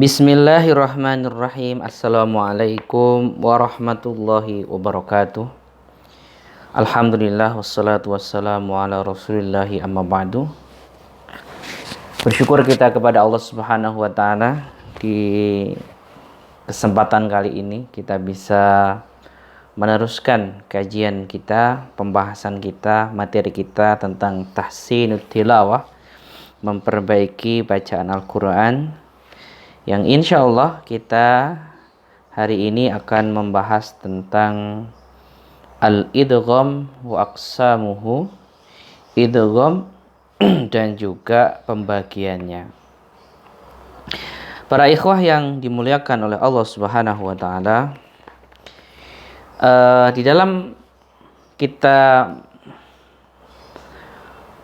Bismillahirrahmanirrahim. Assalamualaikum warahmatullahi wabarakatuh. Alhamdulillah wassalatu wassalamu ala rasulillahi amma ba'du. Bersyukur kita kepada Allah Subhanahu wa ta'ala, di kesempatan kali ini kita bisa meneruskan kajian kita, pembahasan kita, materi kita tentang tahsinut tilawah, memperbaiki bacaan Al-Quran, yang insya Allah kita hari ini akan membahas tentang al-idgham wa aqsamuhu, idgham dan juga pembagiannya. Para ikhwah yang dimuliakan oleh Allah Subhanahu wa ta'ala, di dalam kita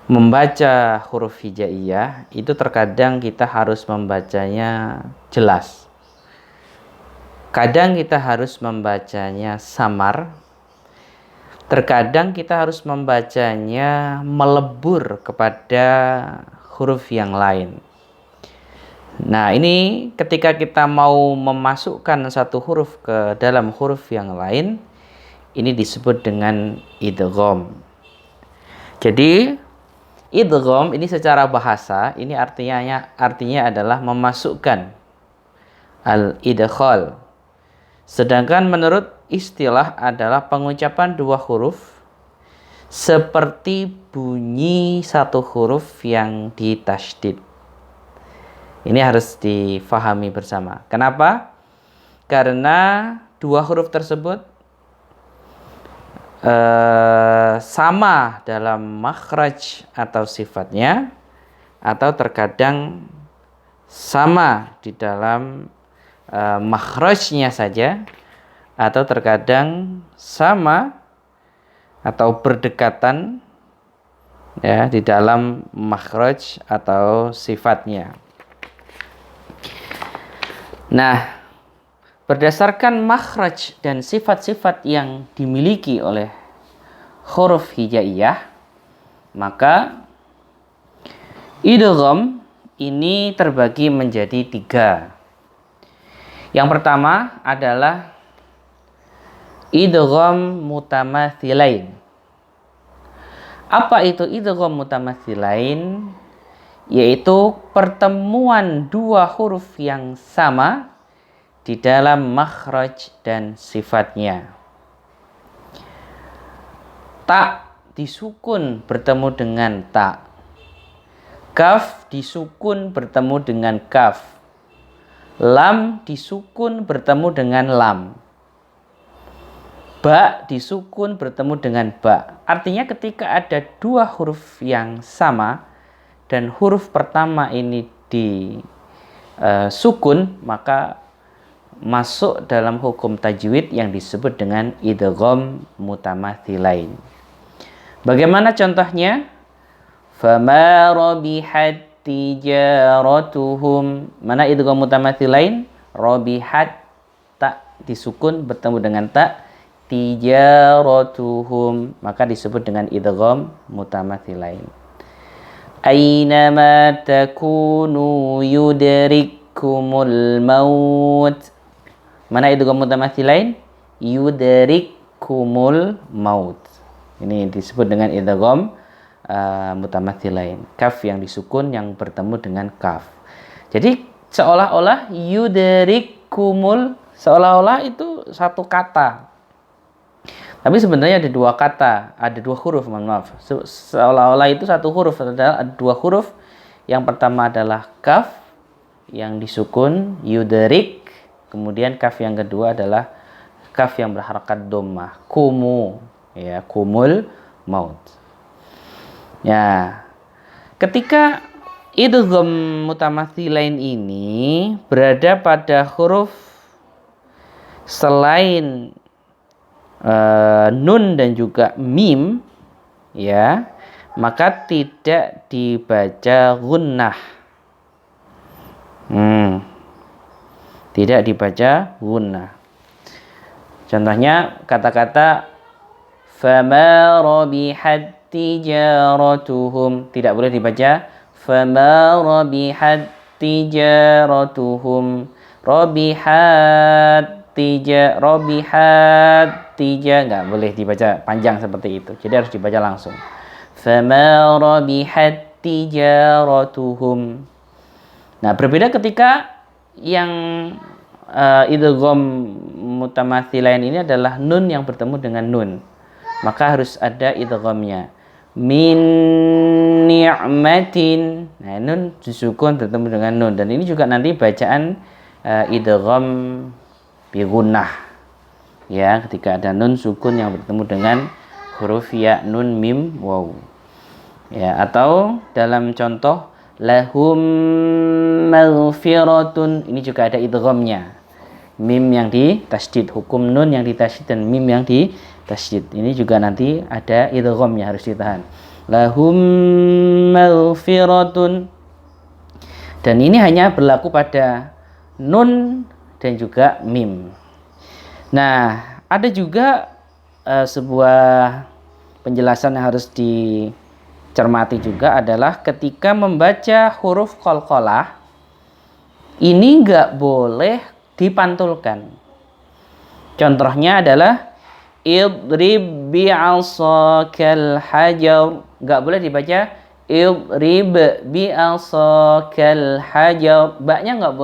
membaca huruf hijaiyah itu terkadang kita harus membacanya jelas, kadang kita harus membacanya samar, terkadang kita harus membacanya melebur kepada huruf yang lain. Nah, ini ketika kita mau memasukkan satu huruf ke dalam huruf yang lain, ini disebut dengan idgham. Jadi idgham ini secara bahasa ini artinya adalah memasukkan, al-idkhal. Sedangkan menurut istilah adalah pengucapan dua huruf seperti bunyi satu huruf yang ditasydid. Ini harus difahami bersama. Kenapa? Karena dua huruf tersebut sama dalam makhraj atau sifatnya, atau terkadang sama di dalam makhrajnya saja, atau terkadang sama atau berdekatan ya di dalam makhraj atau sifatnya. Nah, berdasarkan makhraj dan sifat-sifat yang dimiliki oleh huruf hijaiyah, maka idgham ini terbagi menjadi tiga. Yang pertama adalah idgham mutamathilain. Apa itu idgham mutamathilain? Yaitu pertemuan dua huruf yang sama di dalam makhraj dan sifatnya. Ta disukun bertemu dengan ta, kaf disukun bertemu dengan kaf, lam disukun bertemu dengan lam, ba disukun bertemu dengan ba. Artinya ketika ada dua huruf yang sama dan huruf pertama ini disukun, maka masuk dalam hukum tajwid yang disebut dengan idgham mutamathilain. Bagaimana contohnya? Fama rabihat tijaratuhum. Mana idgham mutamathilain? Rabihat, ta disukun bertemu dengan ta, tijaratuhum, maka disebut dengan idgham mutamathilain. Aynama takunu yudrikumul maut. Mana idgham mutamathilain? Yudrikumul maut. Ini disebut dengan idgham mutamathilain. Kaf yang disukun yang bertemu dengan kaf. Jadi seolah-olah yudrikumul, seolah-olah itu satu kata. Tapi sebenarnya ada dua kata, ada dua huruf, mohon maaf. Seolah-olah itu satu huruf, adalah ada dua huruf. Yang pertama adalah kaf yang disukun, yudrik. Kemudian kaf yang kedua adalah kaf yang berharakat dhammah, kumu, ya, kumul maut. Ya, ketika idgham mutamathilain ini berada pada huruf selain nun dan juga mim, ya, maka tidak dibaca gunnah. Tidak dibaca gunnah. Contohnya kata-kata fama rabihat tijaratuhum, tidak boleh dibaca fama rabihat tijaratuhum. Rabihat nggak boleh dibaca panjang seperti itu. Jadi harus dibaca langsung. Fama rabihat tijaratuhum. Nah, berbeda ketika yang idgham mutamatsilain ini adalah nun yang bertemu dengan nun. Maka harus ada idghamnya. Min ni'matin. Nah, nun disukun bertemu dengan nun, dan ini juga nanti bacaan idgham bi gunnah. Ya, ketika ada nun sukun yang bertemu dengan huruf ya, nun, mim, waw. Ya, atau dalam contoh lahum maghfiratun, ini juga ada idghamnya. Mim yang ditasydid, hukum nun yang ditasydid dan mim yang ditasydid. Ini juga nanti ada idghamnya, harus ditahan. Lahum maghfiratun. Dan ini hanya berlaku pada nun dan juga mim. Nah, ada juga sebuah penjelasan yang harus dicermati juga adalah ketika membaca huruf qalqalah ini nggak boleh dipantulkan. Contohnya adalah idrib bi'asakal hajar, nggak boleh dibaca idrib bi'asakal hajar. Ba-nya nggak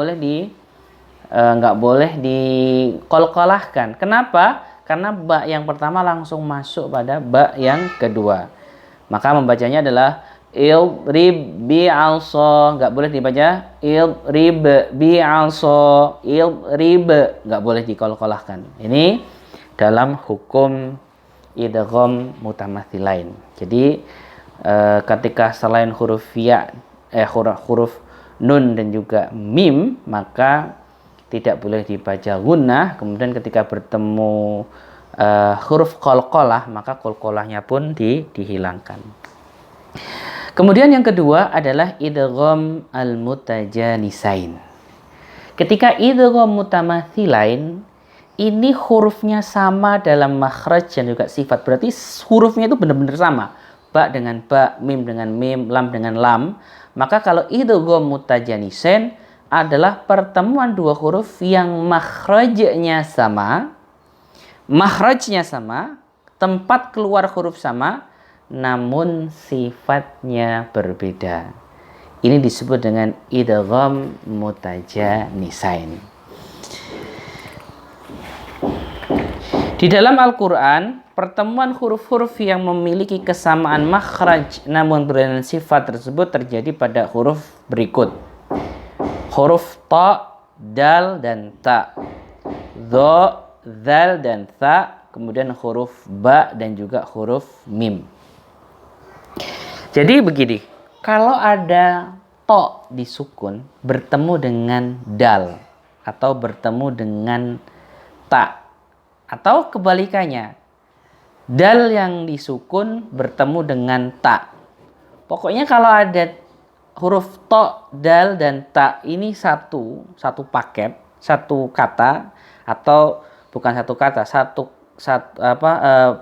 boleh dikolkolahkan. Kenapa? Karena ba yang pertama langsung masuk pada ba yang kedua. Maka membacanya adalah idrib bi'asa, nggak boleh dibaca idrib bi'asa, idrib, nggak boleh dikolkolahkan. Ini dalam hukum idgham mutamatsilain. Jadi ketika selain huruf ya, huruf nun dan juga mim, maka tidak boleh dibaca gunnah. Kemudian ketika bertemu huruf qalqalah, maka qalqalahnya pun dihilangkan. Kemudian yang kedua adalah idgham al-mutajanisain. Ketika idgham mutamatsilain, ini hurufnya sama dalam makhraj dan juga sifat. Berarti hurufnya itu benar-benar sama. Ba dengan ba, mim dengan mim, lam dengan lam. Maka kalau idgham mutajanisain adalah pertemuan dua huruf yang makhrajnya sama, tempat keluar huruf sama, namun sifatnya berbeda. Ini disebut dengan idgham mutajanisain. Di dalam Al-Quran, pertemuan huruf-huruf yang memiliki kesamaan makhraj namun berbeda sifat tersebut terjadi pada huruf berikut. Huruf ta, dal, dan ta. Dha, zal, dan tha. Kemudian huruf ba dan juga huruf mim. Jadi begini, kalau ada to disukun bertemu dengan dal atau bertemu dengan ta, atau kebalikannya, dal yang disukun bertemu dengan ta. Pokoknya kalau ada huruf to, dal, dan ta ini satu paket, satu kata, atau bukan satu kata,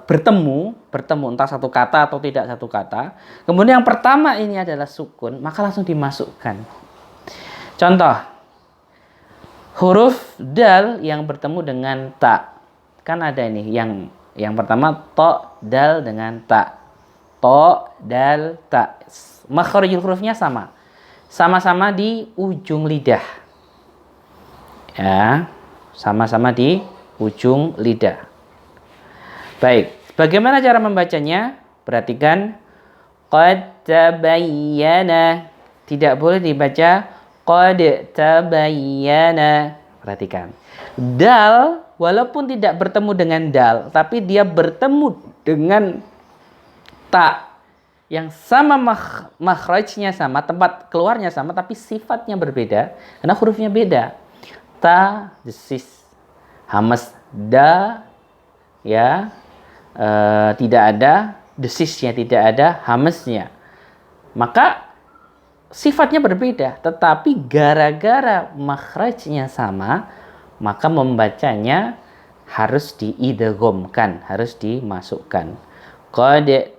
bertemu entah satu kata atau tidak satu kata. Kemudian yang pertama ini adalah sukun, maka langsung dimasukkan. Contoh, huruf dal yang bertemu dengan ta, kan ada ini yang pertama to, dal dengan ta. To, dal, ta. Makhrajul hurufnya sama-sama di ujung lidah. Ya, sama-sama di ujung lidah. Baik, bagaimana cara membacanya? Perhatikan, qad tabayyana. Tidak boleh dibaca qad tabayyana. Perhatikan. Dal walaupun tidak bertemu dengan dal, tapi dia bertemu dengan ta yang sama, makhrajnya sama, tempat keluarnya sama, tapi sifatnya berbeda karena hurufnya beda. Ta, desis, hamas, da, ya, tidak ada desisnya, tidak ada hamesnya. Maka sifatnya berbeda, tetapi gara-gara makhrajnya sama, maka membacanya harus diidghamkan, harus dimasukkan. Qad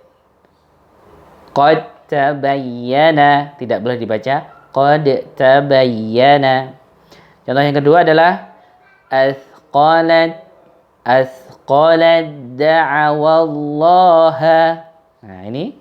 tabayyana, tidak boleh dibaca qad tabayyana. Contoh yang kedua adalah asqalat da'awallaha. Nah, ini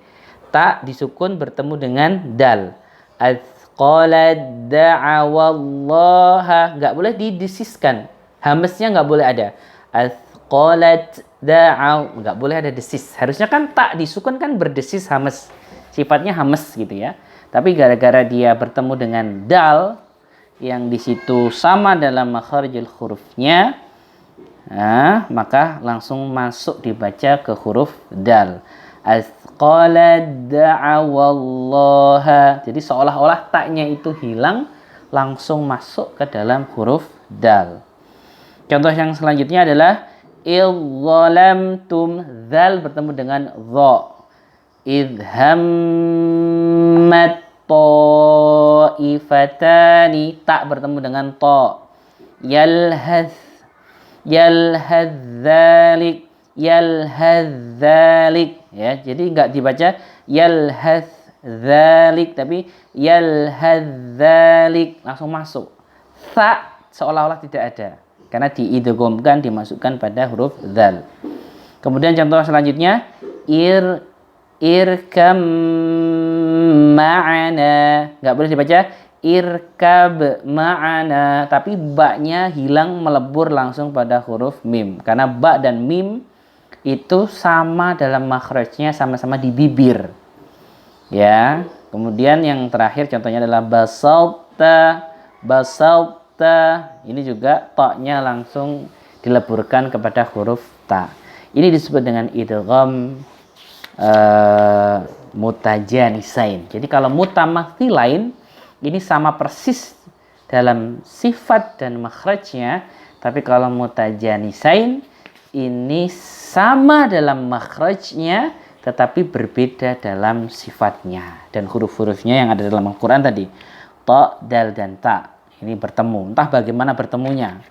ta disukun bertemu dengan dal. Asqalat da'awallaha, nggak boleh didesiskan. Hamesnya nggak boleh ada. Asqalat nggak boleh ada desis. Harusnya kan tak disukun kan berdesis hames. Sifatnya hames gitu ya. Tapi gara-gara dia bertemu dengan dal yang di situ sama dalam makharijul hurufnya, nah, maka langsung masuk dibaca ke huruf dal. Asqalat da'awallaha. Jadi seolah-olah taknya itu hilang, langsung masuk ke dalam huruf dal. Contoh yang selanjutnya adalah idzalamtum, zal bertemu dengan dha. Idhammat ta'ifatani, tak bertemu dengan ta. Yalhaz dzalik, ya. Jadi enggak dibaca yalhaz dzalik, tapi yalhaz dzalik, langsung masuk. Sa seolah-olah tidak ada karena diidghamkan, dimasukkan pada huruf dzal. Kemudian contoh selanjutnya irkam ma'ana, nggak boleh dibaca irkab ma'ana, tapi ba-nya hilang, melebur langsung pada huruf mim, karena ba dan mim itu sama dalam makhrajnya, sama-sama di bibir, ya. Kemudian yang terakhir contohnya adalah basalta, ini juga ta-nya langsung dileburkan kepada huruf ta. Ini disebut dengan idgham mutajanisain. Jadi kalau mutamathilain ini sama persis dalam sifat dan makhrajnya, tapi kalau mutajanisain ini sama dalam makhrajnya tetapi berbeda dalam sifatnya. Dan huruf-hurufnya yang ada dalam Al-Quran tadi, ta, dal, dan ta, ini bertemu. Entah bagaimana bertemunya.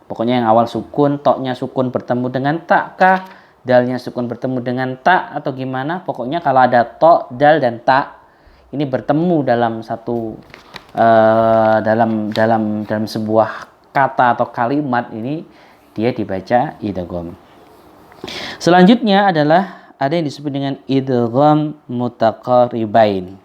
Pokoknya yang awal sukun, ta-nya sukun bertemu dengan ta kah, dalnya sukun bertemu dengan ta, atau gimana. Pokoknya kalau ada ta, dal, dan ta, ini bertemu dalam satu dalam sebuah kata atau kalimat, ini dia dibaca idgham. Selanjutnya adalah ada yang disebut dengan idgham mutaqaribain.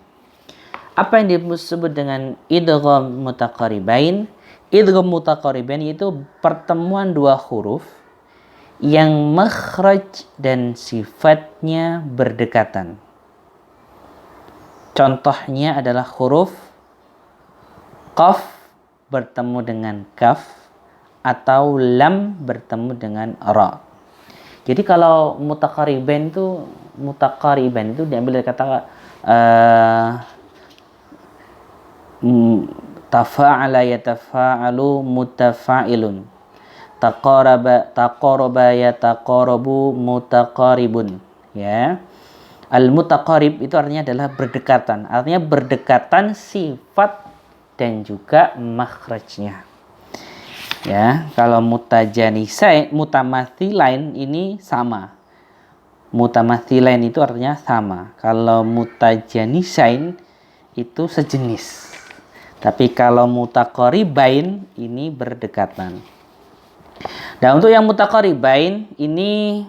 Apa yang disebut dengan idgham mutaqaribain? Idgham mutaqaribain itu pertemuan dua huruf yang makhraj dan sifatnya berdekatan. Contohnya adalah huruf qaf bertemu dengan kaf atau lam bertemu dengan ra. Jadi kalau mutaqariban itu diambil dari kata tafa'ala yatafa'alu mutafa'ilun, taqaraba yataqarabu mutaqaribun, ya. Al-mutaqarib itu artinya adalah berdekatan, artinya berdekatan sifat dan juga makhrajnya. Ya, kalau mutamathilain ini sama. Mutamathilain itu artinya sama. Kalau mutajanisain itu sejenis. Tapi kalau mutaqaribain ini berdekatan. Dan untuk yang mutaqaribain ini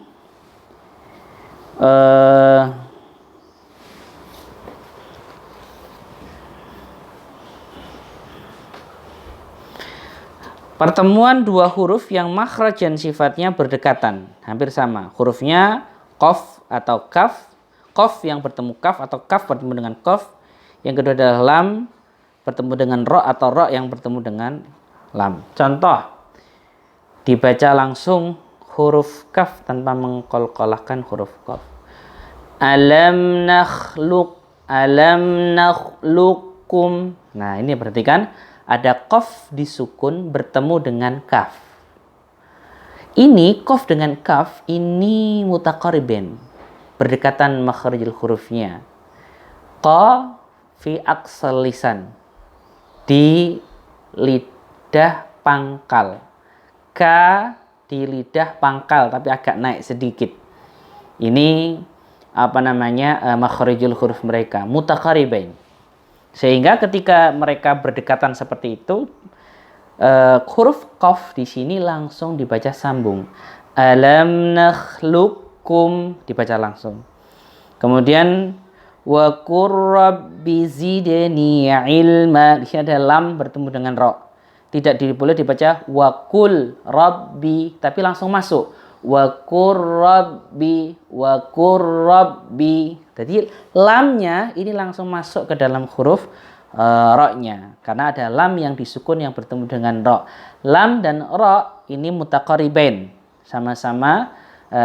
pertemuan dua huruf yang makhraj dan sifatnya berdekatan, hampir sama. Hurufnya qaf atau kaf, qaf yang bertemu kaf atau kaf bertemu dengan qaf. Yang kedua adalah lam bertemu dengan ra atau ra yang bertemu dengan lam. Contoh, dibaca langsung huruf kaf tanpa mengqalqalahkan huruf qaf. Alam nakhluqukum. Nah, ini perhatikan. Ada qaf disukun bertemu dengan kaf. Ini qaf dengan kaf ini mutaqariben, berdekatan makharijul hurufnya. Qa fi aqsal lisan, di lidah pangkal. Ka di lidah pangkal tapi agak naik sedikit. Ini makharijul huruf mereka mutaqaribain. Sehingga ketika mereka berdekatan seperti itu, huruf qaf di sini langsung dibaca sambung. Alam nakhluqukum dibaca langsung. Kemudian wa qur rabbi zidni ilma. Di sini ada lam bertemu dengan ro. Tidak boleh dibaca wa qul rabbi tapi langsung masuk. Wa qur rabbi wa qur rabbi. Jadi lamnya ini langsung masuk ke dalam huruf ro-nya karena ada lam yang disukun yang bertemu dengan ro. Lam dan ro ini mutaqaribain, sama-sama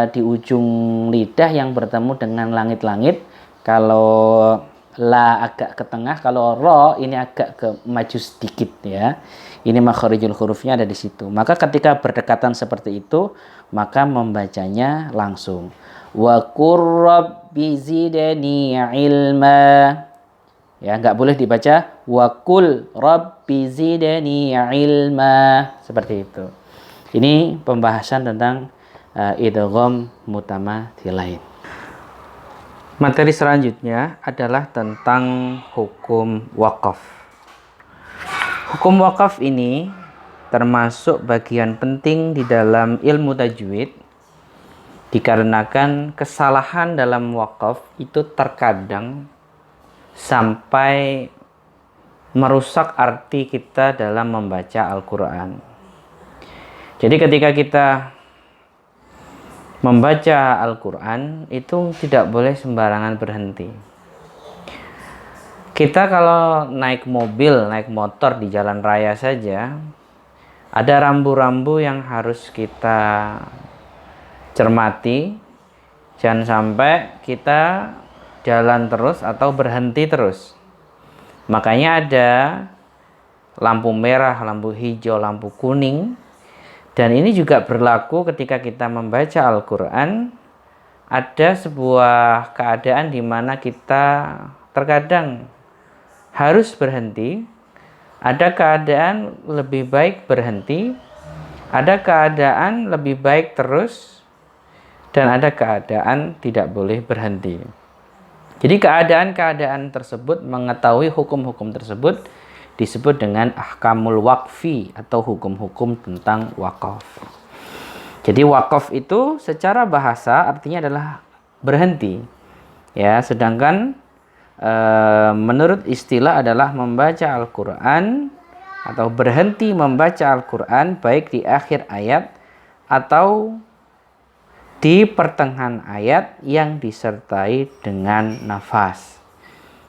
di ujung lidah yang bertemu dengan langit-langit. Kalau la agak ke tengah, kalau ro ini agak ke maju sedikit ya. Ini makharijul hurufnya ada di situ. Maka ketika berdekatan seperti itu, maka membacanya langsung. Wa qur rabbi zidni ilma. Ya, nggak boleh dibaca wa qul rabbi zidni ilma seperti itu. Ini pembahasan tentang idgham mutamathilain. Materi selanjutnya adalah tentang hukum waqaf. Hukum waqaf ini termasuk bagian penting di dalam ilmu tajwid dikarenakan kesalahan dalam waqaf itu terkadang sampai merusak arti kita dalam membaca Al-Quran. Jadi ketika kita membaca Al-Quran itu tidak boleh sembarangan berhenti. Kita kalau naik mobil, naik motor di jalan raya saja, ada rambu-rambu yang harus kita cermati. Jangan sampai kita jalan terus atau berhenti terus. Makanya ada lampu merah, lampu hijau, lampu kuning. Dan ini juga berlaku ketika kita membaca Al-Quran. Ada sebuah keadaan di mana kita terkadang harus berhenti, ada keadaan lebih baik berhenti, ada keadaan lebih baik terus, dan ada keadaan tidak boleh berhenti. Jadi keadaan-keadaan tersebut, mengetahui hukum-hukum tersebut disebut dengan ahkamul waqfi atau hukum-hukum tentang wakaf. Jadi wakaf itu secara bahasa artinya adalah berhenti. Ya, sedangkan menurut istilah adalah membaca Al-Quran atau berhenti membaca Al-Quran baik di akhir ayat atau di pertengahan ayat yang disertai dengan nafas.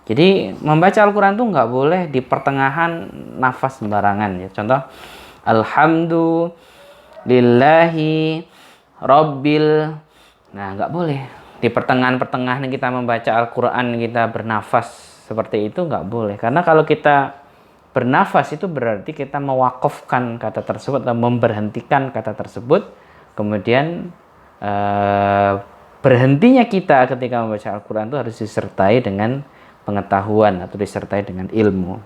Jadi membaca Al-Quran itu nggak boleh di pertengahan nafas sembarangan ya. Contoh Alhamdulillahi Rabbil. Nah, nggak boleh di pertengahan kita membaca Al-Quran kita bernafas seperti itu, nggak boleh. Karena kalau kita bernafas itu berarti kita mewakafkan kata tersebut atau memberhentikan kata tersebut. Kemudian berhentinya kita ketika membaca Al-Quran itu harus disertai dengan pengetahuan atau disertai dengan ilmu.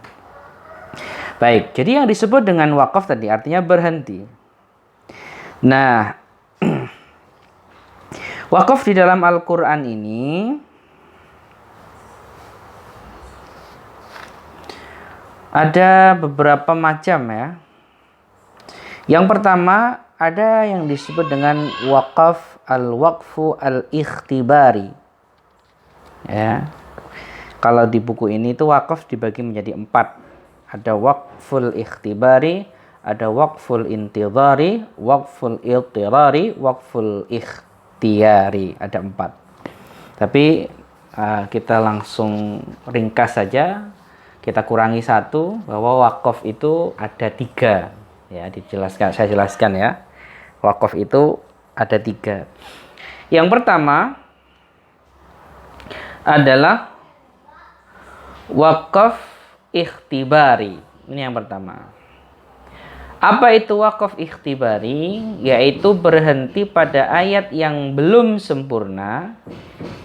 Baik, jadi yang disebut dengan wakaf tadi artinya berhenti. Nah, wakaf di dalam Al-Quran ini ada beberapa macam ya. Yang pertama ada yang disebut dengan wakaf al-waqfu al-ikhtibari. Ya. Kalau di buku ini itu wakaf dibagi menjadi 4. Ada waqful ikhtibari, ada waqful intidhari, waqful iltirari, waqful ikhtiyari. Ada 4. Tapi kita langsung ringkas saja. Kita kurangi 1 bahwa wakaf itu ada 3. Ya, saya jelaskan ya. Wakaf itu ada 3. Yang pertama adalah wakaf ikhtibari. Ini yang pertama. Apa itu wakaf ikhtibari? Yaitu berhenti pada ayat yang belum sempurna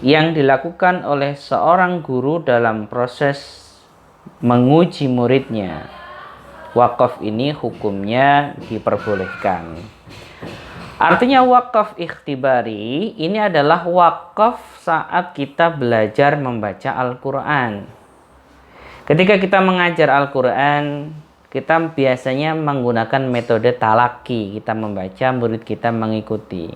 yang dilakukan oleh seorang guru dalam proses menguji muridnya. Wakaf ini hukumnya diperbolehkan. Artinya wakaf ikhtibari ini adalah wakaf saat kita belajar membaca Al-Quran. Ketika kita mengajar Al-Quran, kita biasanya menggunakan metode talaki. Kita membaca, murid kita mengikuti.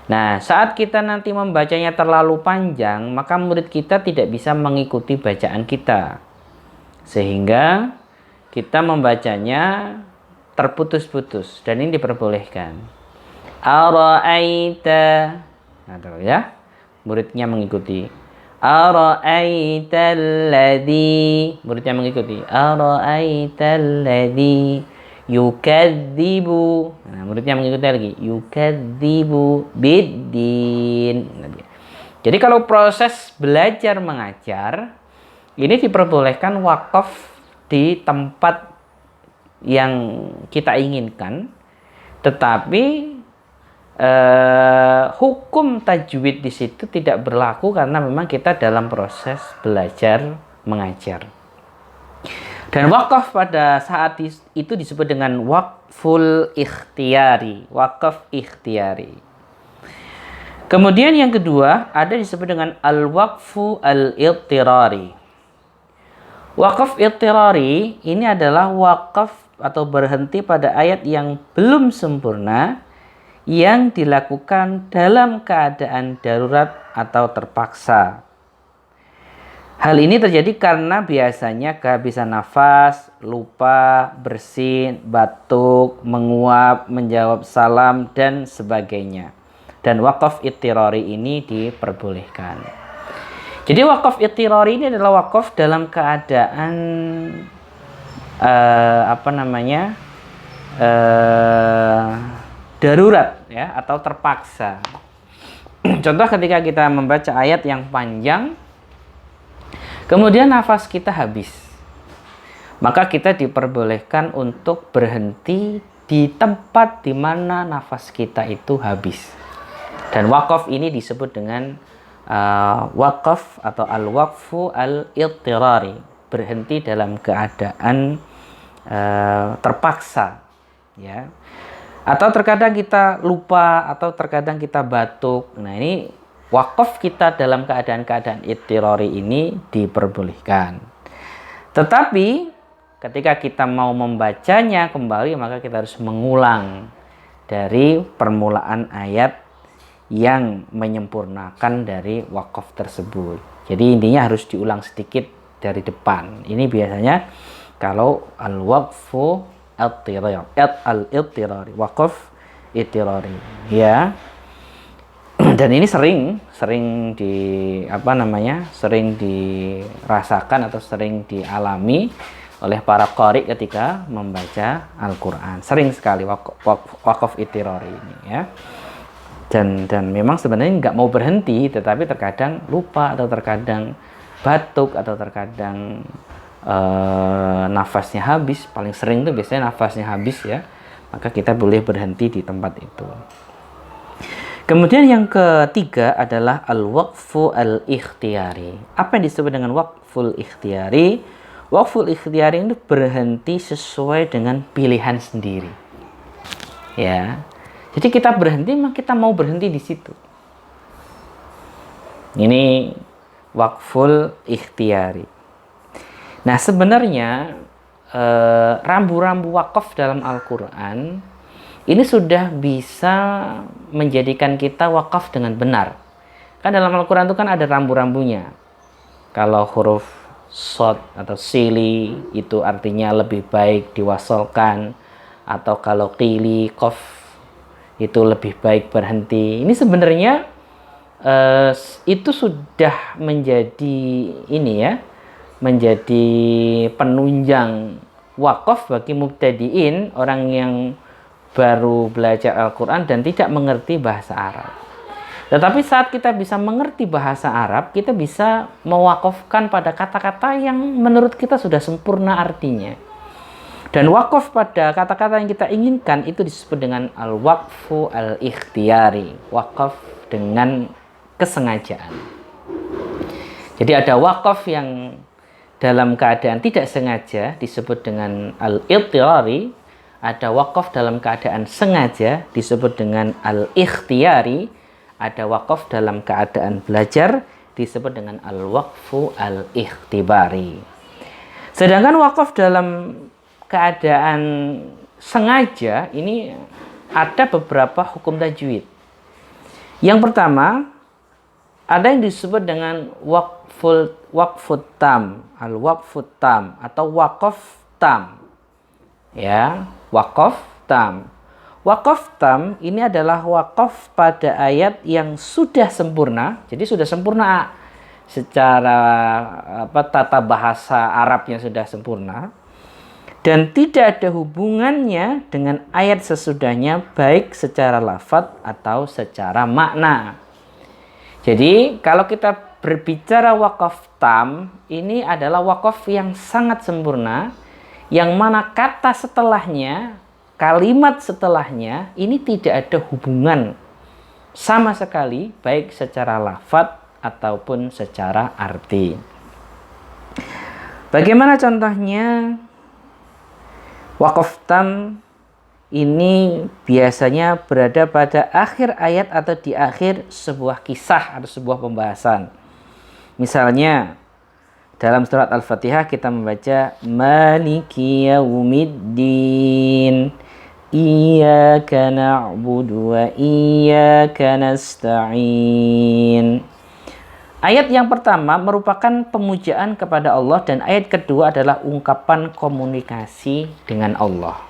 Nah, saat kita nanti membacanya terlalu panjang, maka murid kita tidak bisa mengikuti bacaan kita. Sehingga kita membacanya terputus-putus. Dan ini diperbolehkan. Ara'aita. Nah, tahu ya. Muridnya mengikuti. Ara'aitalladzi, muridnya mengikuti. Ara'aitalladzi yukadzibu. Nah, muridnya mengikuti lagi. Yukadzibu biddin. Jadi kalau proses belajar mengajar ini diperbolehkan wakaf di tempat yang kita inginkan, tetapi hukum tajwid di situ tidak berlaku karena memang kita dalam proses belajar mengajar. Dan wakaf pada saat itu disebut dengan wakful ikhtiyari, wakaf ikhtiyari. Kemudian yang kedua ada disebut dengan al-waqfu al-ittirari. Wakaf ittirari ini adalah wakaf atau berhenti pada ayat yang belum sempurna yang dilakukan dalam keadaan darurat atau terpaksa. Hal ini terjadi karena biasanya kehabisan nafas, lupa, bersin, batuk, menguap, menjawab salam, dan sebagainya. Dan wakaf ittirari ini diperbolehkan. Jadi wakaf ittirari ini adalah wakaf dalam keadaan darurat ya, atau terpaksa. Contoh ketika kita membaca ayat yang panjang, kemudian nafas kita habis, maka kita diperbolehkan untuk berhenti di tempat di mana nafas kita itu habis. Dan wakaf ini disebut dengan wakaf atau al-waqfu al-ittirari, berhenti dalam keadaan terpaksa, ya. Atau terkadang kita lupa, atau terkadang kita batuk. Nah, ini wakaf kita dalam keadaan-keadaan ittirari ini diperbolehkan. Tetapi ketika kita mau membacanya kembali, maka kita harus mengulang dari permulaan ayat yang menyempurnakan dari wakaf tersebut. Jadi intinya harus diulang sedikit dari depan. Ini biasanya kalau al-waqfu al-ittirari, wakaf ittirari, ya. Dan ini sering dirasakan atau sering dialami oleh para qari ketika membaca Al-Quran. Sering sekali wakaf ittirari ini, ya. Dan memang sebenarnya nggak mau berhenti, tetapi terkadang lupa, atau terkadang batuk, atau terkadang nafasnya habis. Paling sering tuh biasanya nafasnya habis, ya, maka kita boleh berhenti di tempat itu. Kemudian yang ketiga adalah al-waqfu al-ikhtiyari. Apa yang disebut dengan waqful ikhtiyari? Waqful ikhtiyari itu berhenti sesuai dengan pilihan sendiri, ya. Jadi kita berhenti, maka kita mau berhenti di situ. Ini waqful ikhtiyari. Nah, sebenarnya rambu-rambu wakaf dalam Al-Quran ini sudah bisa menjadikan kita wakaf dengan benar. Kan dalam Al-Quran itu kan ada rambu-rambunya. Kalau huruf shad atau sili itu artinya lebih baik diwasalkan, atau kalau qili, qaf itu lebih baik berhenti. Ini sebenarnya itu sudah menjadi ini, ya, menjadi penunjang wakaf bagi mubtadiin, orang yang baru belajar Al-Quran dan tidak mengerti bahasa Arab. Tetapi saat kita bisa mengerti bahasa Arab, kita bisa mewakafkan pada kata-kata yang menurut kita sudah sempurna artinya. Dan wakaf pada kata-kata yang kita inginkan itu disebut dengan al-waqfu al-ikhtiyari, wakaf dengan kesengajaan. Jadi ada wakaf yang dalam keadaan tidak sengaja disebut dengan al-ittirari, ada wakaf dalam keadaan sengaja disebut dengan al-ikhtiyari, ada wakaf dalam keadaan belajar disebut dengan al-waqfu al-ikhtibari. Sedangkan wakaf dalam keadaan sengaja ini ada beberapa hukum tajwid. Yang pertama, ada yang disebut dengan waqfut tam, al-waqfut tam atau waqaf tam. Ya, waqaf tam. Waqaf tam ini adalah waqaf pada ayat yang sudah sempurna. Jadi sudah sempurna secara tata bahasa Arabnya sudah sempurna. Dan tidak ada hubungannya dengan ayat sesudahnya, baik secara lafadz atau secara makna. Jadi kalau kita berbicara wakaf tam, ini adalah wakaf yang sangat sempurna, yang mana kata setelahnya, kalimat setelahnya, ini tidak ada hubungan sama sekali, baik secara lafadz ataupun secara arti. Bagaimana contohnya? Wakaf tam ini biasanya berada pada akhir ayat atau di akhir sebuah kisah atau sebuah pembahasan. Misalnya dalam surat Al-Fatihah kita membaca Maliki yaumiddin, Iyyaka na'budu wa iyyaka nasta'in. Ayat yang pertama merupakan pemujaan kepada Allah dan ayat kedua adalah ungkapan komunikasi dengan Allah.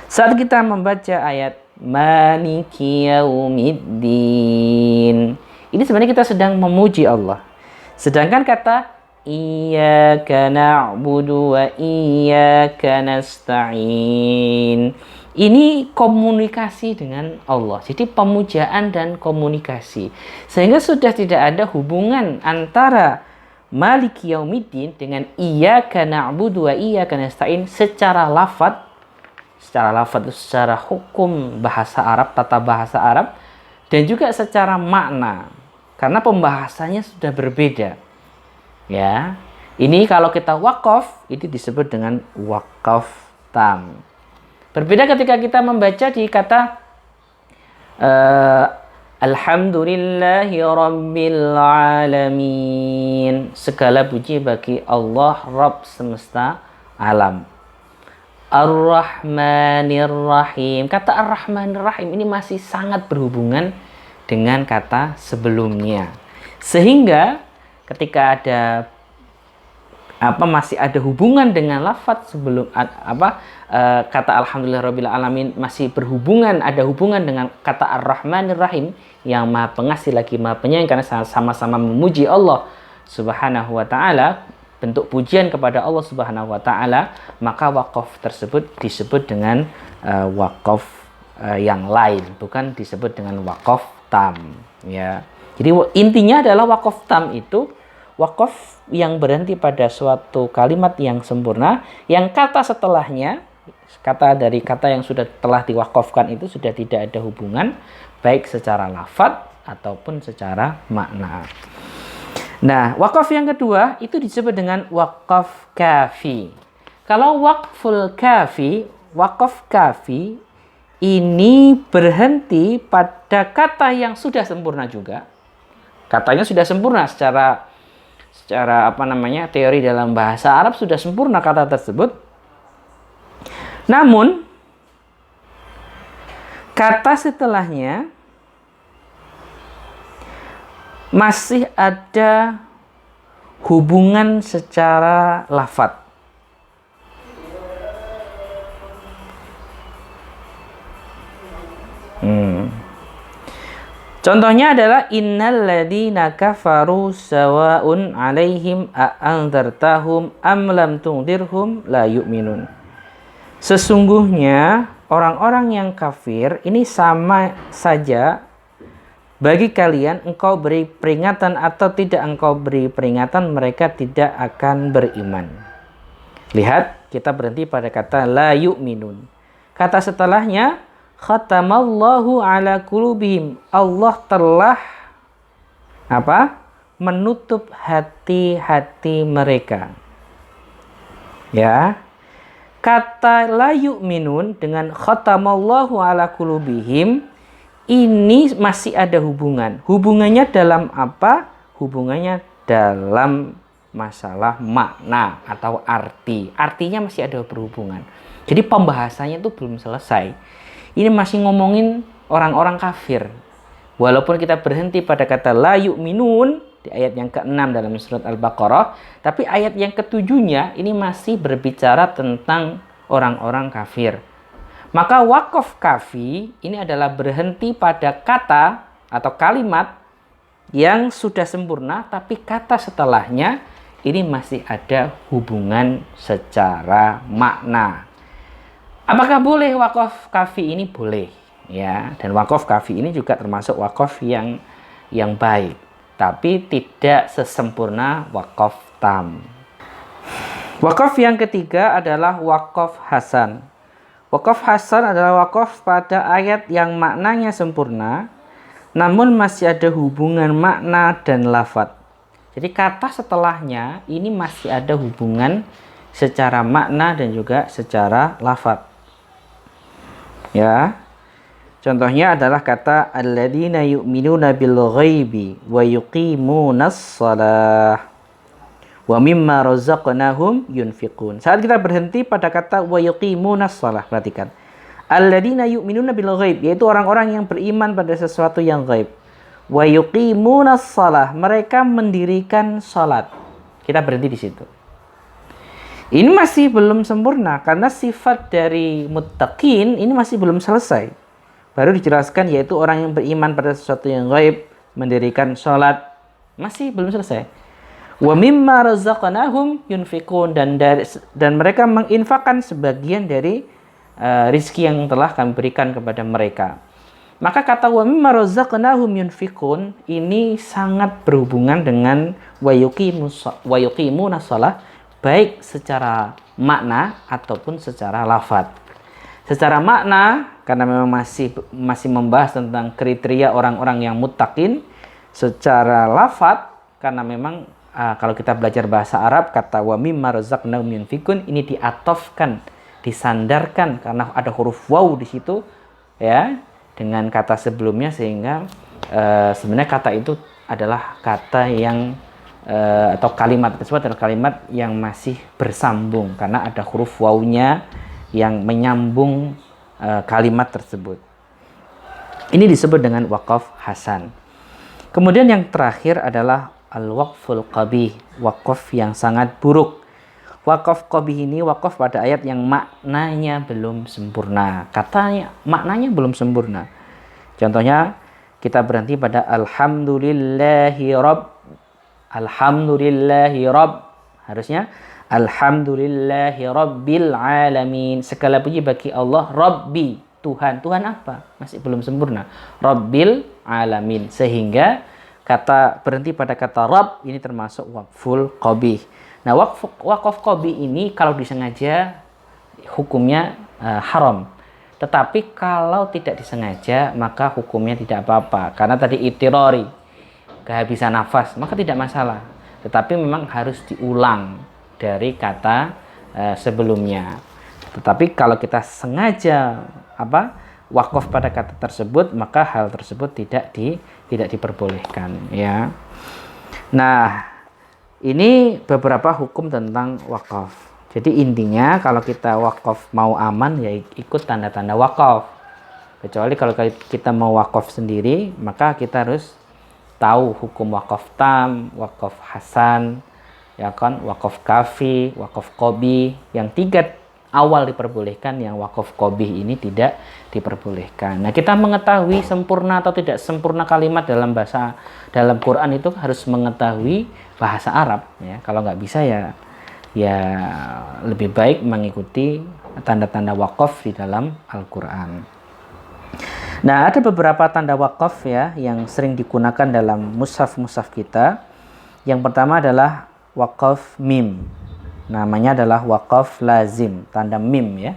Saat kita membaca ayat Maliki yaumiddin, ini sebenarnya kita sedang memuji Allah. Sedangkan kata Iyyaka na'budu wa iyyaka nasta'in, ini komunikasi dengan Allah. Jadi pemujaan dan komunikasi. Sehingga sudah tidak ada hubungan antara Maliki yaumiddin dengan Iyyaka na'budu wa iyyaka nasta'in secara lafadz. Secara lafadz, secara hukum bahasa Arab, tata bahasa Arab, dan juga secara makna. Karena pembahasannya sudah berbeda. Ya. Ini kalau kita wakaf, ini disebut dengan wakaf tam. Berbeda ketika kita membaca di kata Alhamdulillahi Rabbil Alamin. Segala puji bagi Allah, Rabb semesta alam. Ar-Rahmanir Rahim. Kata Ar-Rahmanir Rahim ini masih sangat berhubungan dengan kata sebelumnya. Sehingga ketika ada masih ada hubungan dengan lafadz sebelum kata Alhamdulillahirabbil alamin masih berhubungan, ada hubungan dengan kata Ar-Rahmanir Rahim yang Maha Pengasih lagi Maha Penyayang, karena sama-sama memuji Allah Subhanahu wa taala, bentuk pujian kepada Allah Subhanahu wa taala, maka wakaf tersebut disebut dengan wakaf yang lain, bukan disebut dengan wakaf tam, ya. Jadi intinya adalah wakaf tam itu wakaf yang berhenti pada suatu kalimat yang sempurna, yang kata setelahnya, kata dari kata yang sudah telah diwakafkan itu sudah tidak ada hubungan, baik secara lafadz ataupun secara makna. Nah, wakaf yang kedua itu disebut dengan wakaf kafi. Kalau wakful kafi, wakaf kafi ini berhenti pada kata yang sudah sempurna juga. Katanya sudah sempurna secara teori dalam bahasa Arab sudah sempurna kata tersebut. Namun kata setelahnya masih ada hubungan secara lafadz. Contohnya adalah innal ladzina kafaru sawaun 'alaihim a'anzartahum am lam tundirhum la yu'minun. Sesungguhnya orang-orang yang kafir ini sama saja bagi kalian, engkau beri peringatan atau tidak engkau beri peringatan, mereka tidak akan beriman. Lihat, kita berhenti pada kata la yu'minun. Kata setelahnya khatamallahu ala qulubihim. Allah telah menutup hati-hati mereka. Ya. Kata la yu'minun dengan khatamallahu ala qulubihim ini masih ada hubungan. Hubungannya dalam apa? Hubungannya dalam masalah makna atau arti. Artinya masih ada berhubungan. Jadi pembahasannya itu belum selesai. Ini masih ngomongin orang-orang kafir. Walaupun kita berhenti pada kata la yu'minun di ayat yang ke-6 dalam surat Al-Baqarah, tapi ayat yang ke-7-nya ini masih berbicara tentang orang-orang kafir. Maka waqaf kafi ini adalah berhenti pada kata atau kalimat yang sudah sempurna, tapi kata setelahnya ini masih ada hubungan secara makna. Apakah boleh waqaf kafi ini? Boleh, ya. Dan waqaf kafi ini juga termasuk waqaf yang baik, tapi tidak sesempurna waqaf tam. Waqaf yang ketiga adalah waqaf hasan. Waqaf hasan adalah waqaf pada ayat yang maknanya sempurna, namun masih ada hubungan makna dan lafadz. Jadi kata setelahnya ini masih ada hubungan secara makna dan juga secara lafadz. Ya. Contohnya adalah kata alladzina yu'minuna bil ghaibi wa yuqimunas shalah wa mimma razaqnahum yunfiqun. Saat kita berhenti pada kata wa yuqimunas shalah, perhatikan. Alladzina yu'minuna bil ghaib, yaitu orang-orang yang beriman pada sesuatu yang gaib. Wa yuqimunas shalah, mereka mendirikan salat. Kita berhenti di situ. Ini masih belum sempurna karena sifat dari muttaqin ini masih belum selesai. Baru dijelaskan yaitu orang yang beriman pada sesuatu yang gaib, mendirikan salat, masih belum selesai. Wa mimma razaqnahum yunfiqun, dan mereka menginfakkan sebagian dari rizki yang telah kami berikan kepada mereka. Maka kata wa mimma razaqnahum yunfiqun ini sangat berhubungan dengan wa yuqimunas shalah, baik secara makna ataupun secara lafadz. Secara makna karena memang masih membahas tentang kriteria orang-orang yang muttaqin. Secara lafadz karena memang kalau kita belajar bahasa Arab, kata wa mimma razaqnahum yunfiqun ini diatofkan, disandarkan karena ada huruf waw di situ, ya, dengan kata sebelumnya, sehingga sebenarnya kata itu adalah kata yang atau kalimat tersebut adalah kalimat yang masih bersambung karena ada huruf wawnya yang menyambung kalimat tersebut. Ini disebut dengan waqaf hasan. Kemudian yang terakhir adalah al-waqful qabih, waqaf yang sangat buruk. Waqaf qabih ini waqaf pada ayat yang maknanya belum sempurna. Katanya maknanya belum sempurna. Contohnya kita berhenti pada alhamdulillahi rabb. Harusnya alhamdulillahi rabbil alamin. Segala puji bagi Allah, Rabbi, Tuhan. Tuhan apa? Masih belum sempurna. Rabbil alamin. Sehingga kata berhenti pada kata Rabb ini termasuk waqful qabih. Nah, waqaf qabih ini kalau disengaja hukumnya haram. Tetapi kalau tidak disengaja maka hukumnya tidak apa-apa. Karena tadi itirori, kehabisan nafas, maka tidak masalah. Tetapi memang harus diulang dari kata sebelumnya. Tetapi kalau kita sengaja wakaf pada kata tersebut, maka hal tersebut tidak diperbolehkan, ya. Nah, ini beberapa hukum tentang wakaf. Jadi intinya kalau kita wakaf mau aman ya ikut tanda-tanda wakaf. Kecuali kalau kita mau wakaf sendiri, maka kita harus tahu hukum wakaf tam, wakaf hasan, ya kan, wakaf kafi, wakaf qabih. Yang 3 awal diperbolehkan, yang wakaf qabih ini tidak diperbolehkan. Nah, kita mengetahui sempurna atau tidak sempurna kalimat dalam Quran itu harus mengetahui bahasa Arab, ya. Kalau nggak bisa ya lebih baik mengikuti tanda-tanda wakaf di dalam Al-Quran. Nah, ada beberapa tanda wakaf ya yang sering digunakan dalam mushaf kita. Yang pertama adalah wakaf mim. namanya adalah waqaf lazim, tanda mim ya.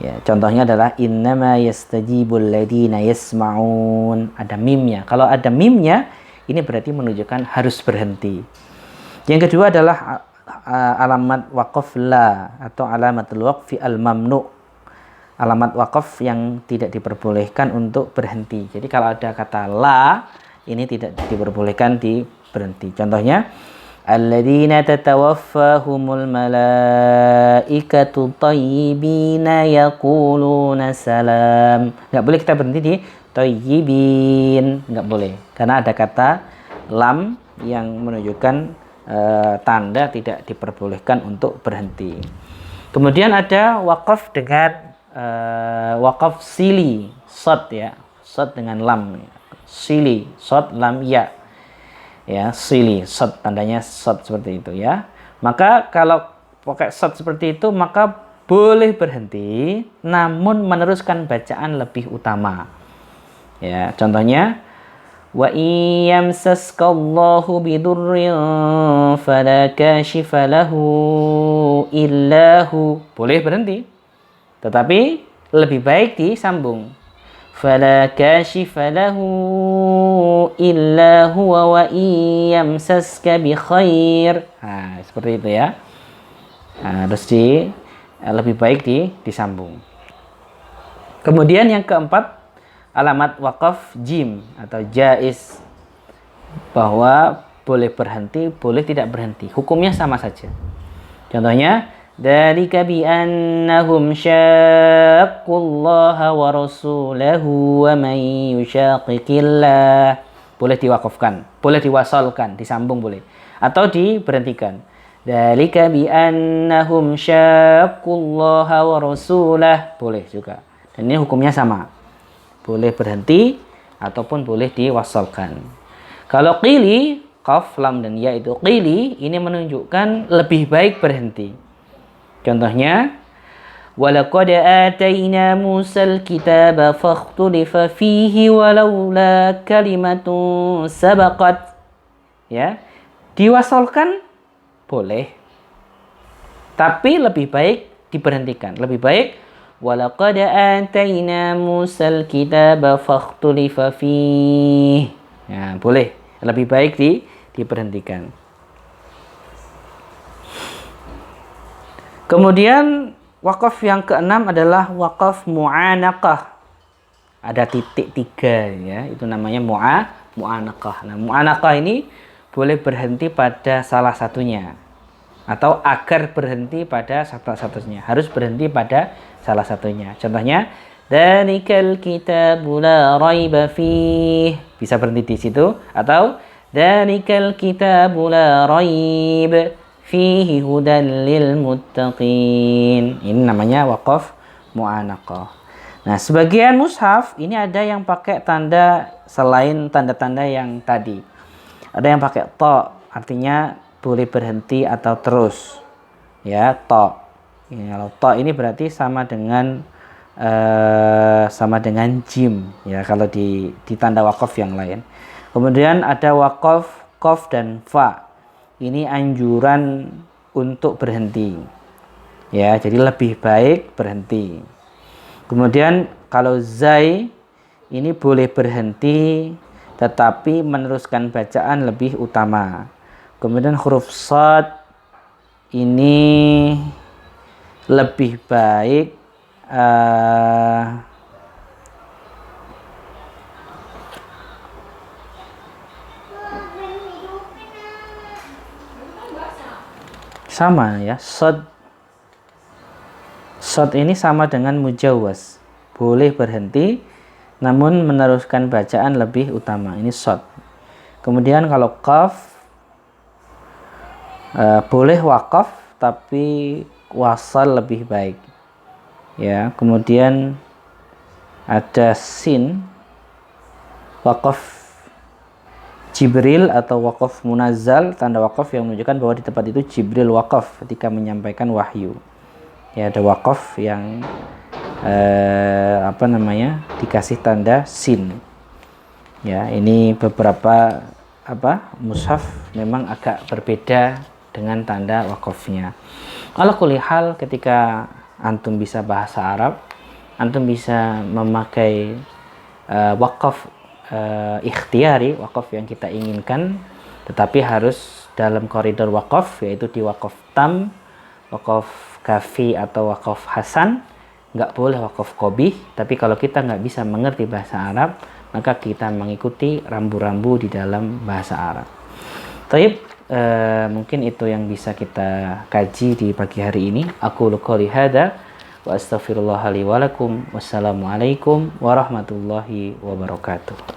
Ya, contohnya adalah innama yastajibul ladina yasma'un. Ada mimnya. Kalau ada mimnya, ini berarti menunjukkan harus berhenti. Yang kedua adalah alamat waqaf la atau alamatul waqfi al-mamnu. Alamat waqaf yang tidak diperbolehkan untuk berhenti. Jadi kalau ada kata la, ini tidak diperbolehkan berhenti. Contohnya alladzina tatawaffahumul malaikatu thayyibina yaquluna salam. Enggak boleh kita berhenti di thayyibin, enggak boleh. Karena ada kata lam yang menunjukkan tanda tidak diperbolehkan untuk berhenti. Kemudian ada waqaf dengan waqaf sili, shad ya. Shad dengan lam. Sili, shad lam ya. Ya, sili, shad, tandanya shad seperti itu ya. Maka kalau pakai shad seperti itu maka boleh berhenti namun meneruskan bacaan lebih utama. Ya, contohnya wa iyamsaskallahu bidurrin fala kashifa lahu illahu. Boleh berhenti. Tetapi lebih baik disambung. Fala kashifa lahu illa huwa wa iyamsaska bi khair. Nah, seperti itu ya. Nah, harus lebih baik disambung. Kemudian yang keempat, alamat waqaf jim atau jaiz, bahwa boleh berhenti, boleh tidak berhenti. Hukumnya sama saja. Contohnya dzalika bi annahum syaqqullaha wa rasulahu wa may yushaqiqillah. Boleh diwakafkan, boleh diwasalkan, disambung boleh, atau diberhentikan. Dzalika bi annahum syaqqullaha wa rasulah, boleh juga. Dan ini hukumnya sama. Boleh berhenti ataupun boleh diwasalkan. Kalau qili, qaf, lam dan ya itu qili, ini menunjukkan lebih baik berhenti. Contohnya walaqad atayna Musal kitaba fakhtulifa fihi walaula kalimatun sabaqat. Ya, diwasalkan boleh. Tapi lebih baik diberhentikan. Lebih baik walaqad atayna Musal kitaba fakhtulifa fihi. Ya, boleh. Lebih baik diberhentikan. Kemudian wakaf yang keenam adalah wakaf mu'anaqah. Ada titik 3 ya, itu namanya mu'anaqah. Nah, mu'anaqah ini boleh berhenti pada salah satunya atau agar berhenti pada salah satunya. Harus berhenti pada salah satunya. Contohnya dzalikal kitabu la raiba fih. Bisa berhenti di situ, atau dzalikal kitabu la raib fihi hudan lil muttaqin. Ini namanya waqaf mu'anaqah. Nah, sebagian mushaf ini ada yang pakai tanda selain tanda-tanda yang tadi. Ada yang pakai ta, artinya boleh berhenti atau terus. Ya, ta. Ya, kalau ta ini berarti sama dengan jim ya kalau di tanda waqaf yang lain. Kemudian ada waqaf qaf dan fa. Ini anjuran untuk berhenti. Ya, jadi lebih baik berhenti. Kemudian kalau zai ini boleh berhenti tetapi meneruskan bacaan lebih utama. Kemudian huruf shad ini lebih baik sama ya, shad ini sama dengan mujawaz, boleh berhenti namun meneruskan bacaan lebih utama. Ini shad. Kemudian kalau qaf boleh wakaf tapi wasal lebih baik ya. Kemudian ada sin, wakaf Jibril atau wakaf munazzal, tanda wakaf yang menunjukkan bahwa di tempat itu Jibril wakaf ketika menyampaikan wahyu. Ya, ada wakaf yang dikasih tanda sin. Ya, ini beberapa mushaf memang agak berbeda dengan tanda wakafnya. Ala kulli hal, ketika antum bisa bahasa Arab, antum bisa memakai wakaf ikhtiyari, wakaf yang kita inginkan, tetapi harus dalam koridor wakaf, yaitu di wakaf tam, wakaf kafi atau wakaf hasan. Nggak boleh wakaf qobih. Tapi kalau kita nggak bisa mengerti bahasa Arab, maka kita mengikuti rambu-rambu di dalam bahasa Arab. Taib, mungkin itu yang bisa kita kaji di pagi hari ini. Aku qouli hada wa astaghfirullah li wa lakum. Wassalamualaikum warahmatullahi wabarakatuh.